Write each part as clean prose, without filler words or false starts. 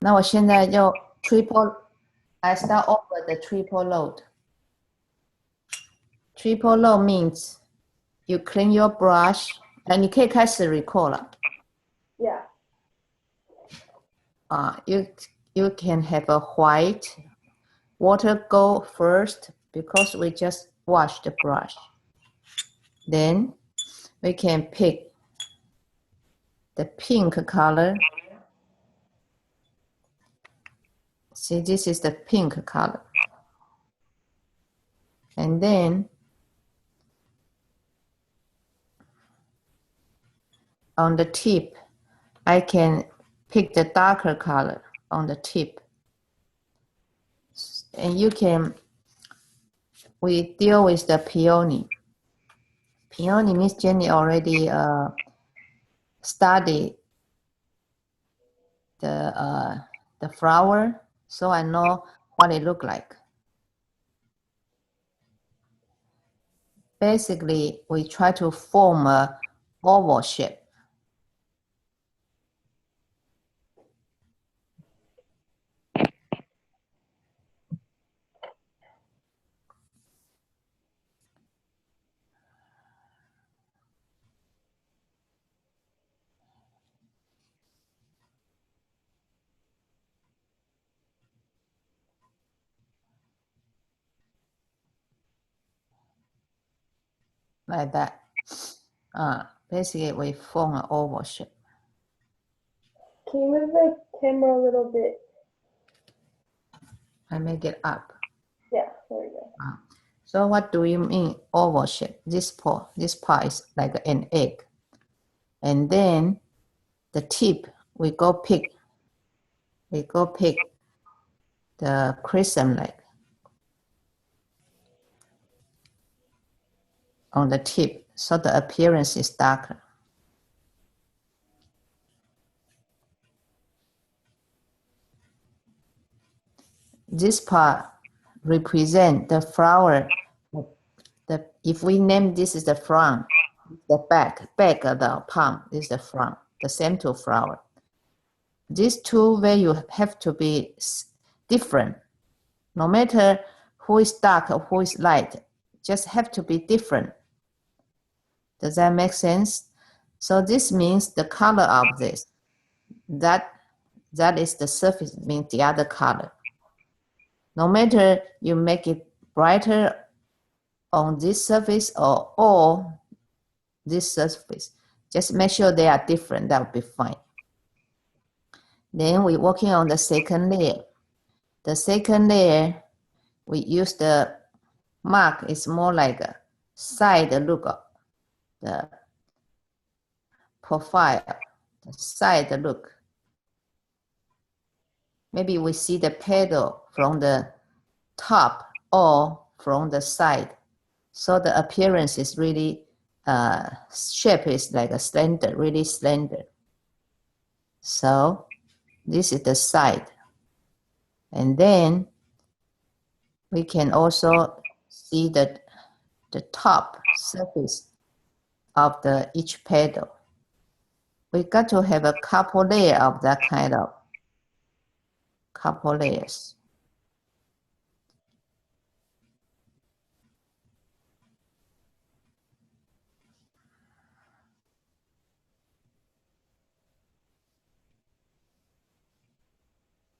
那我现在就 I start over the triple load. Triple load means you clean your brush. 你可以开始 record 了。Yeah. You can have a white water go first because we just wash the brush. Then we can pick the pink color. See, this is the pink color. And then on the tip, I can pick the darker color on the tip. And we deal with the peony. Peony, Miss Jenny already studied the flower, so I know what it look like. Basically, we try to form a oval shape. Like that. Basically, we form an oval shape. Can you move the camera a little bit? I make it up. Yeah, there we go. So what do you mean oval shape? This part is like an egg. And then the tip, we go pick the crescent leg on the tip, so the appearance is darker. This part represent the flower. If we name this is the front, the back of the palm is the front, the center flower. These two values have to be different. No matter who is dark or who is light, just have to be different. Does that make sense? So this means the color of this, that is the surface, means the other color. No matter you make it brighter on this surface or this surface, just make sure they are different, that will be fine. Then we're working on the second layer. The second layer, we use the mark, it's more like a side look of the profile, the side look. Maybe we see the petal from the top or from the side. So the appearance is really, shape is like a slender, really slender. So this is the side. And then we can also see the top surface of each petal. We got to have a couple layers of that kind of couple layers.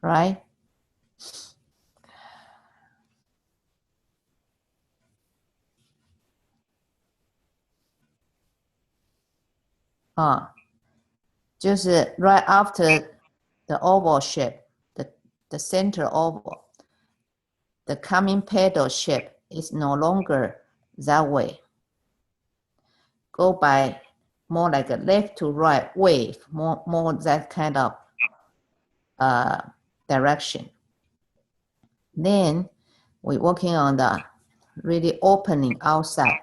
Right? Just right after the oval shape, the center oval, the coming petal shape is no longer that way. Go by more like a left to right wave, more that kind of direction. Then we're working on the really opening outside.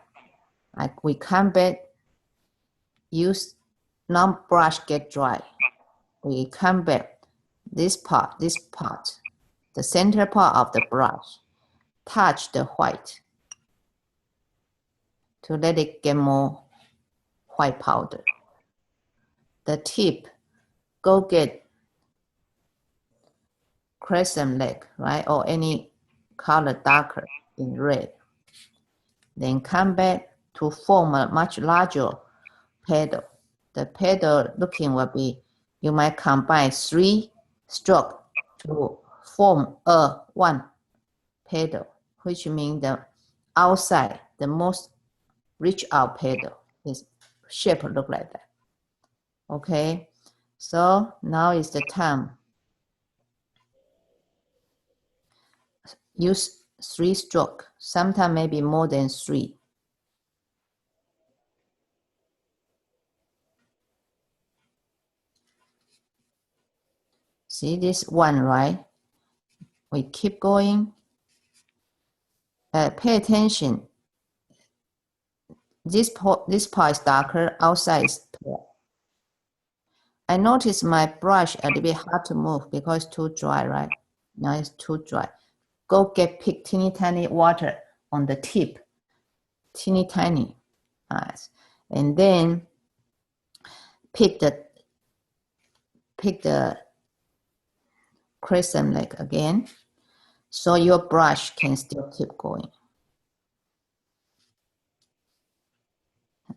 Like we come back, use non-brush get dry. We come back this part, the center part of the brush, touch the white to let it get more white powder. The tip, go get crescent leg, right? Or any color darker in red. Then come back to form a much larger pedal. The pedal looking will be, you might combine 3 strokes to form a 1 pedal, which means the outside, the most reach out pedal is shape look like that. Okay, so now is the time. Use 3 stroke, sometimes maybe more than 3. See this one, right? We keep going. Pay attention. This part is darker, outside is pale. I notice my brush a little bit hard to move because it's too dry, right? Now it's too dry. Go pick teeny tiny water on the tip, teeny tiny, nice. And then pick the crescent leg again, so your brush can still keep going.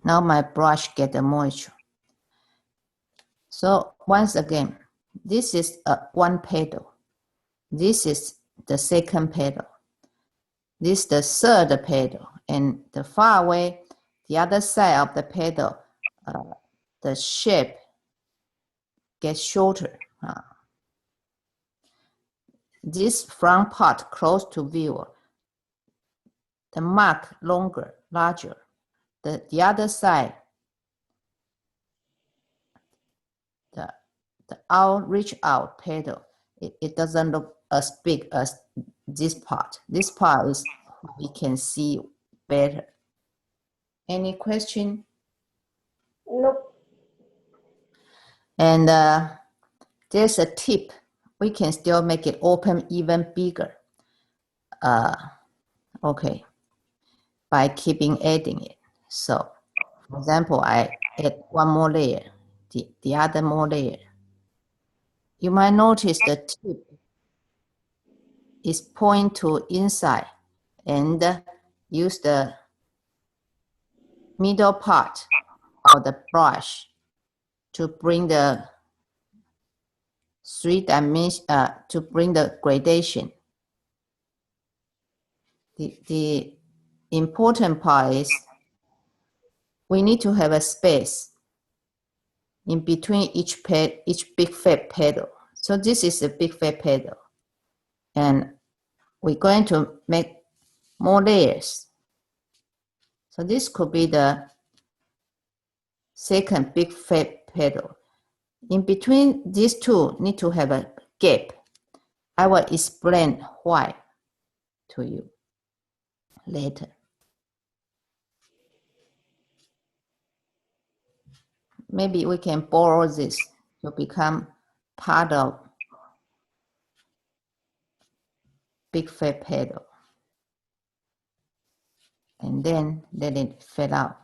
Now my brush get the moisture. So once again, this is one pedal. This is the second pedal. This is the third pedal. And the far away, the other side of the pedal, the shape gets shorter. This front part close to viewer, the mark longer, larger. The other side, the reach out pedal, it doesn't look as big as this part. This part is, we can see better. Any question? Nope. And there's a tip. We can still make it open even bigger. Okay, by keeping adding it. So, for example, I add one more layer, the other more layer. You might notice the tip is point to inside, and use the middle part of the brush to bring the 3 dimension, to bring the gradation. The important part is we need to have a space in between each big fat pedal. So this is a big fat pedal, and we're going to make more layers. So this could be the second big fat pedal. In between these two need to have a gap. I will explain why to you later. Maybe we can borrow this to become part of big fat pedal. And then let it fill out.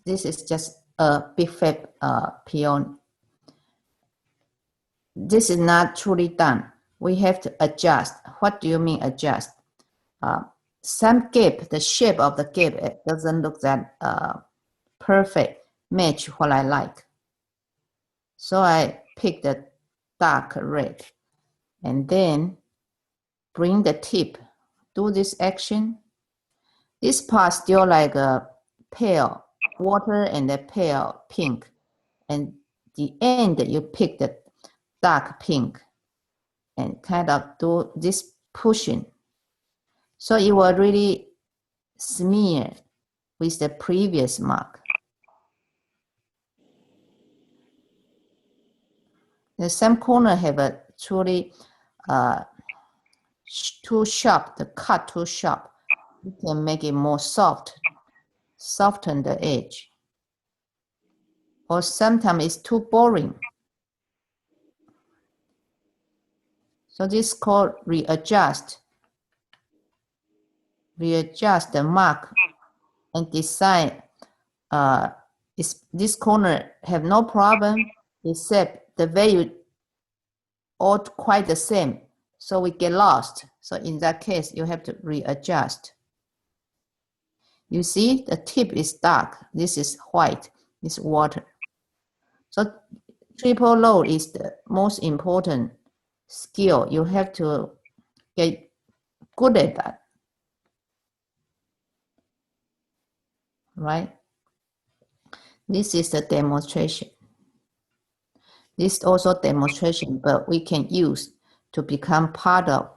This is just a big fat peony. This is not truly done. We have to adjust. What do you mean adjust? Some gap, the shape of the gap, it doesn't look that perfect match what I like. So I pick the dark red and then bring the tip, do this action. This part still like a pale water and a pale pink, and the end you pick the dark pink and kind of do this pushing. So it will really smear with the previous mark. The some corner have a truly too sharp, the cut too sharp. You can make it more soft, soften the edge. Or sometimes it's too boring. So this is called readjust. Readjust the mark and decide this corner have no problem except the value all quite the same, so we get lost. So in that case, you have to readjust. You see, the tip is dark. This is white. It's water. So triple load is the most important skill. You have to get good at that, right? This is the demonstration. This is also demonstration, but we can use to become part of.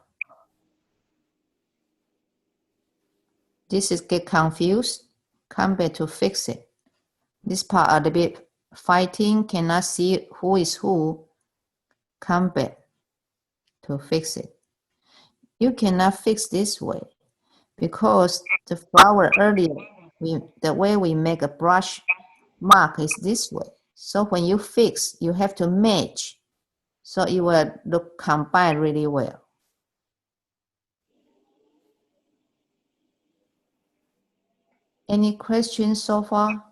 This is get confused, come back to fix it. This part a little bit fighting, cannot see who is who, come back to fix it. You cannot fix this way because the flower earlier, the way we make a brush mark is this way. So when you fix, you have to match. So it will look combined really well. Any questions so far?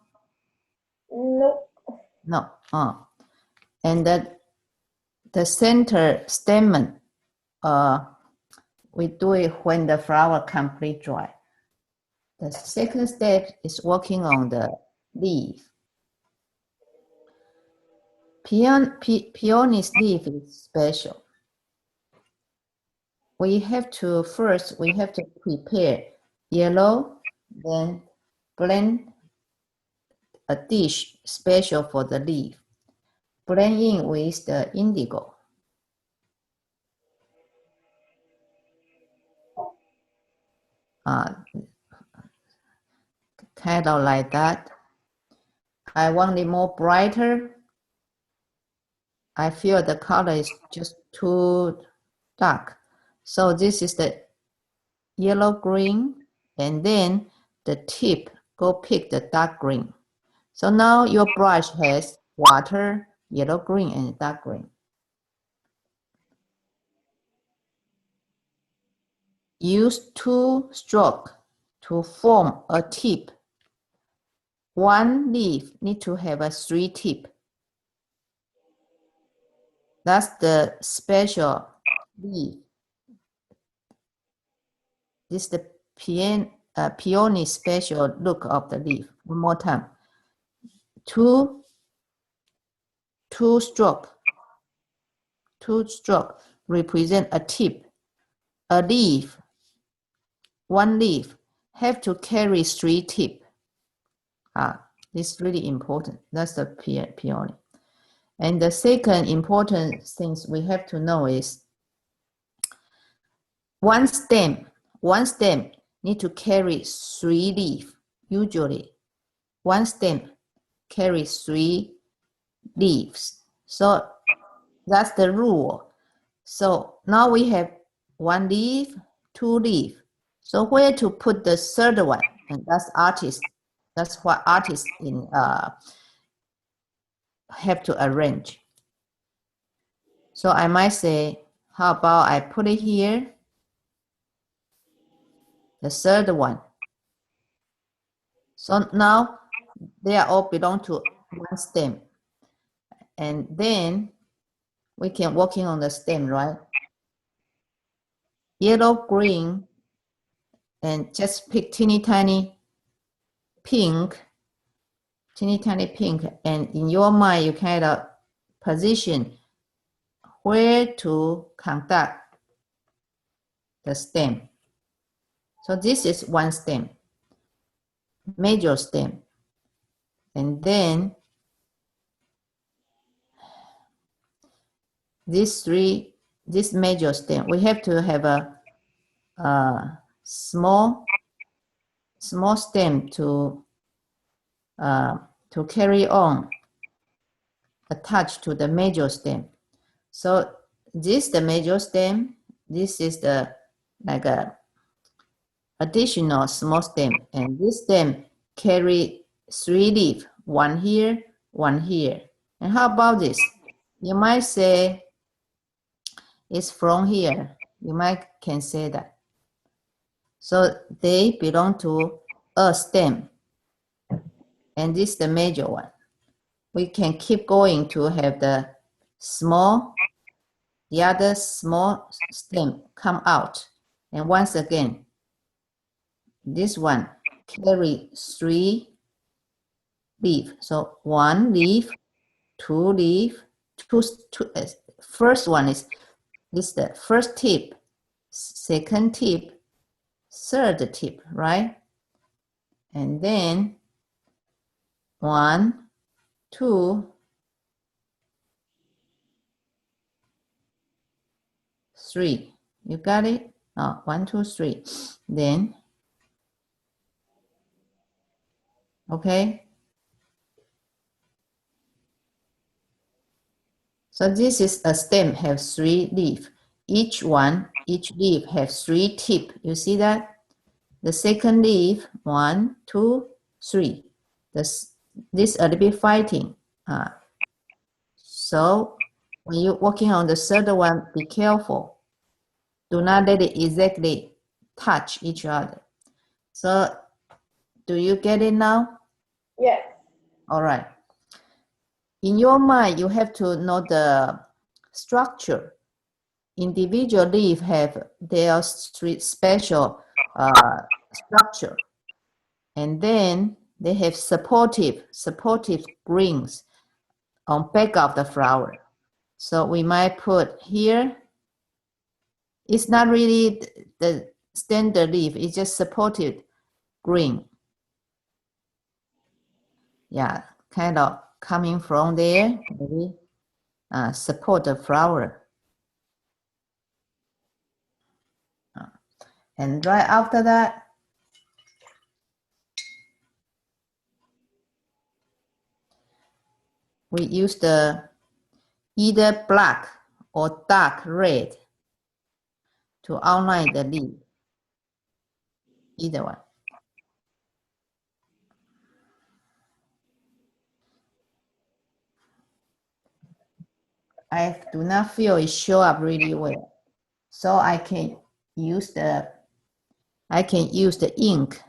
No. No. And the center stamen, we do it when the flower complete dry. The second step is working on the leaf. Peony's leaf is special. We have to prepare yellow, then blend a dish special for the leaf. Blend in with the indigo. Kind of like that. I want it more brighter. I feel the color is just too dark. So this is the yellow green, and then the tip, go pick the dark green. So now your brush has water, yellow green, and dark green. Use 2 strokes to form a tip. One leaf need to have a 3 tip. That's the special leaf. This is the peony special look of the leaf. One more time. Two stroke represent a tip. A leaf, one leaf, have to carry 3 tip. This is really important. That's the peony. And the second important things we have to know is one stem need to carry 3 leaf. Usually, one stem carries 3 leaves. So that's the rule. So now we have 1 leaf, 2 leaf. So where to put the third one? And that's artist. That's what artists have to arrange. So I might say, how about I put it here? The third one. So now they all belong to one stem. And then we can working on the stem, right? Yellow, green, and just pick teeny tiny pink, and in your mind you kind of position where to conduct the stem. So this is one stem, major stem, and then this major stem. We have to have a small stem to carry on, attached to the major stem. So this is the major stem. This is the like a additional small stem, and this stem carry 3 leaf, 1 here, 1 here. And how about this? You might say it's from here. You might can say that. So they belong to a stem, and this is the major one. We can keep going to have the small the other small stem come out. And once again, this one carry 3 leaf. So 1 leaf, 2 leaf, first one is the first tip, second tip, third tip, right? And then 1, 2, 3. You got it? 1, 2, 3. Then, okay. So this is a stem have 3 leaf. Each leaf has 3 tip. You see that? The second leaf, 1, 2, 3. This a little bit fighting. So when you're working on the third one, be careful. Do not let it exactly touch each other. So do you get it now? Yes. All right. In your mind, you have to know the structure. Individual leaf have their special structure. And then they have supportive greens on back of the flower. So we might put here, it's not really the standard leaf, it's just supported green. Yeah, kind of coming from there, maybe support the flower. And right after that, we use the either black or dark red to outline the leaf. Either one. I do not feel it show up really well. So I can use the ink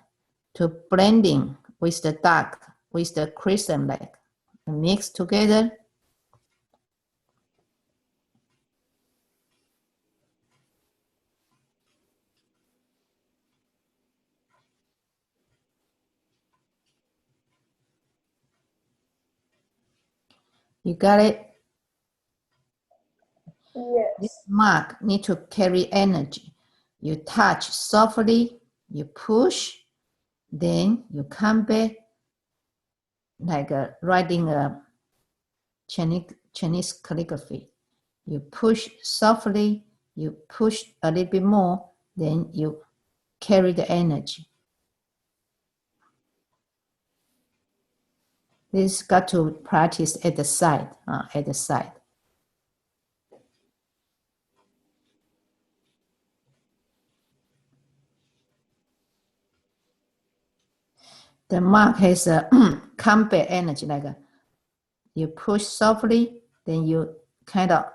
to blending with the dark, with the crimson black. Mix together. You got it? Yes. This mark need to carry energy. You touch softly, you push, then you come back like writing a Chinese calligraphy. You push softly, you push a little bit more, then you carry the energy. This got to practice at the side, The mark has a combat energy, like you push softly, then you kind of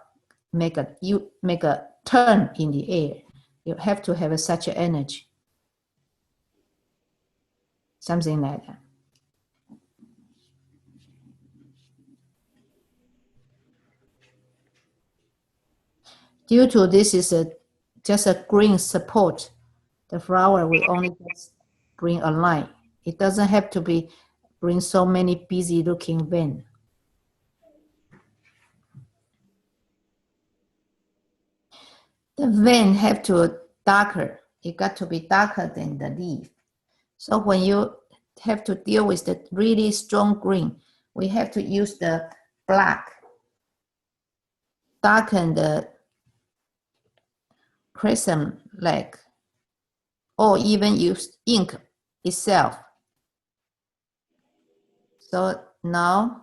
make a turn in the air. You have to have such an energy. Something like that. Due to this is just a green support, the flower will only just bring a line. It doesn't have to bring so many busy looking veins. The vein have to darker. It got to be darker than the leaf. So when you have to deal with the really strong green, we have to use the black, darken the crimson leg, or even use ink itself. So now,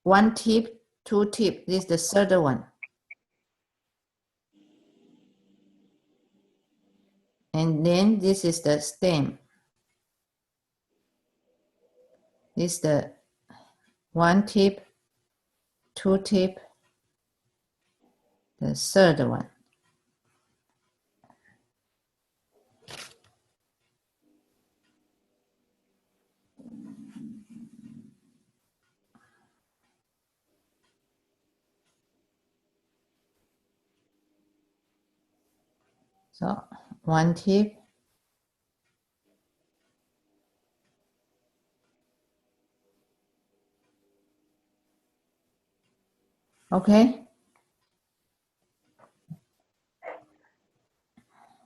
1 tip, 2 tip, this is the third one. And then this is the stem. This is the 1 tip, 2 tip, the third one. So one tip. Okay.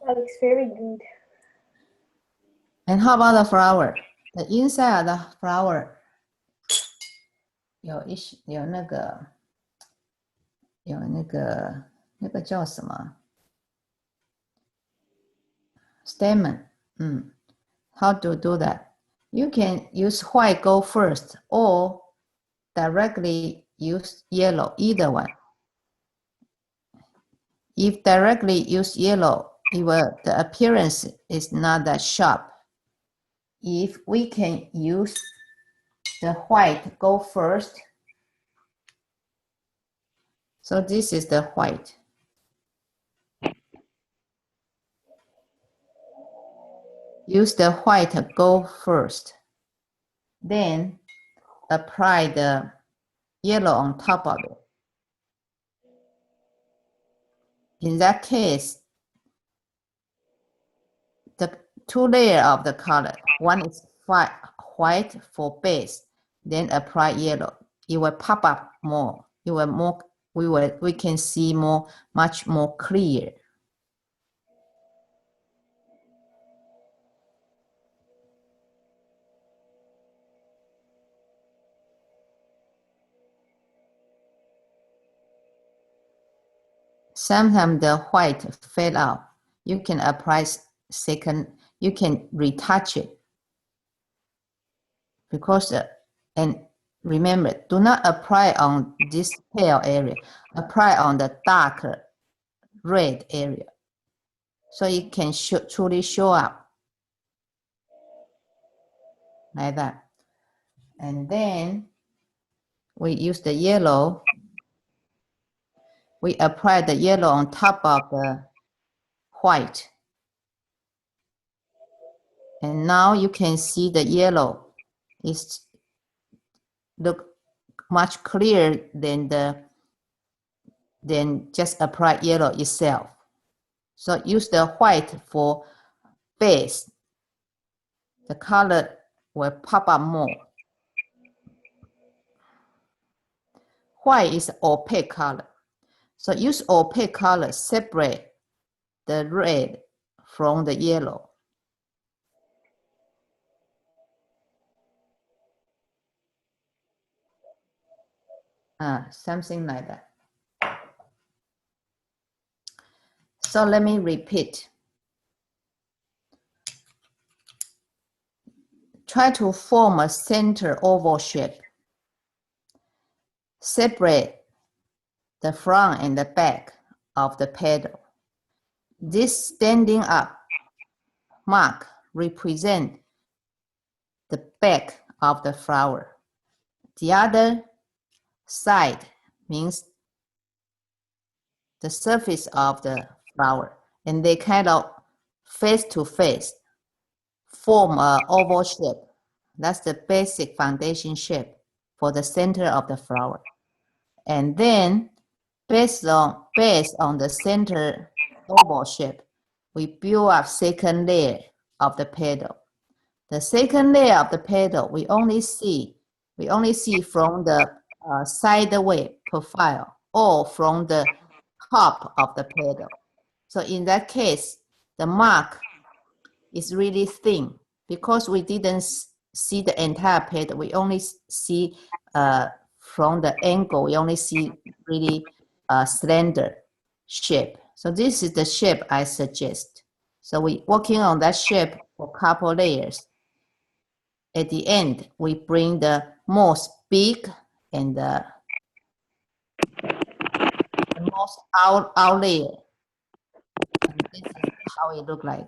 That looks very good. And how about the flower? The inside of the flower 有那个叫什么 stamen? How to do that? You can use white go first or directly use yellow, either one. If directly use yellow, the appearance is not that sharp. If we can use the white go first, so this is the white. Use the white go first. Then apply the yellow on top of it. In that case, the two layers of the color, one is white for base, then apply yellow. It will pop up more. It will more. We can see much more clear. Sometimes the white fade out. You can apply second. You can retouch it because and remember, do not apply on this pale area. Apply on the darker red area, so it can truly show up like that. And then we use the yellow. We apply the yellow on top of the white. And now you can see the yellow is look much clearer than just apply yellow itself. So use the white for base. The color will pop up more. White is opaque color. So use opaque color, separate the red from the yellow. Something like that. So let me repeat. Try to form a center oval shape. Separate the front and the back of the petal. This standing up mark represents the back of the flower. The other side means the surface of the flower, and they kind of face to face form an oval shape. That's the basic foundation shape for the center of the flower. And then based on the center oval shape, we build up second layer of the petal. The second layer of the petal we only see from the sideways profile or from the top of the petal. So in that case, the mark is really thin because we didn't see the entire petal. We only see from the angle, we only see really slender shape. So this is the shape I suggest. So we working on that shape for a couple layers. At the end, we bring the most big and the most out layer. And this is how it look like.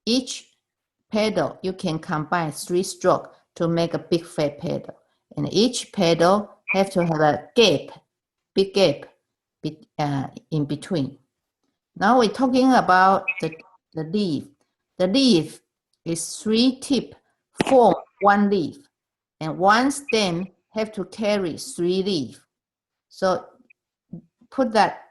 Each petal, you can combine 3 strokes to make a big fat petal. And each petal have to have a gap, big gap in between. Now we're talking about the leaf. The leaf is 3 tips form 1 leaf. And 1 stem have to carry 3 leaves. So put that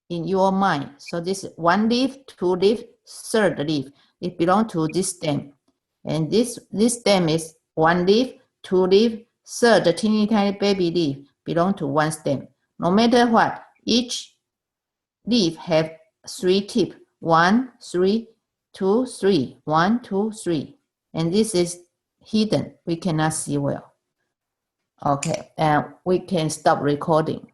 in your mind. So this one leaf, two leaf, third leaf. It belongs to this stem. And this stem is one leaf, two leaf, third teeny tiny baby leaf belong to one stem. No matter what, each leaf have three tips. 1, 3, 2, 3. 1, 2, 3. And this is hidden. We cannot see well. Okay, and we can stop recording.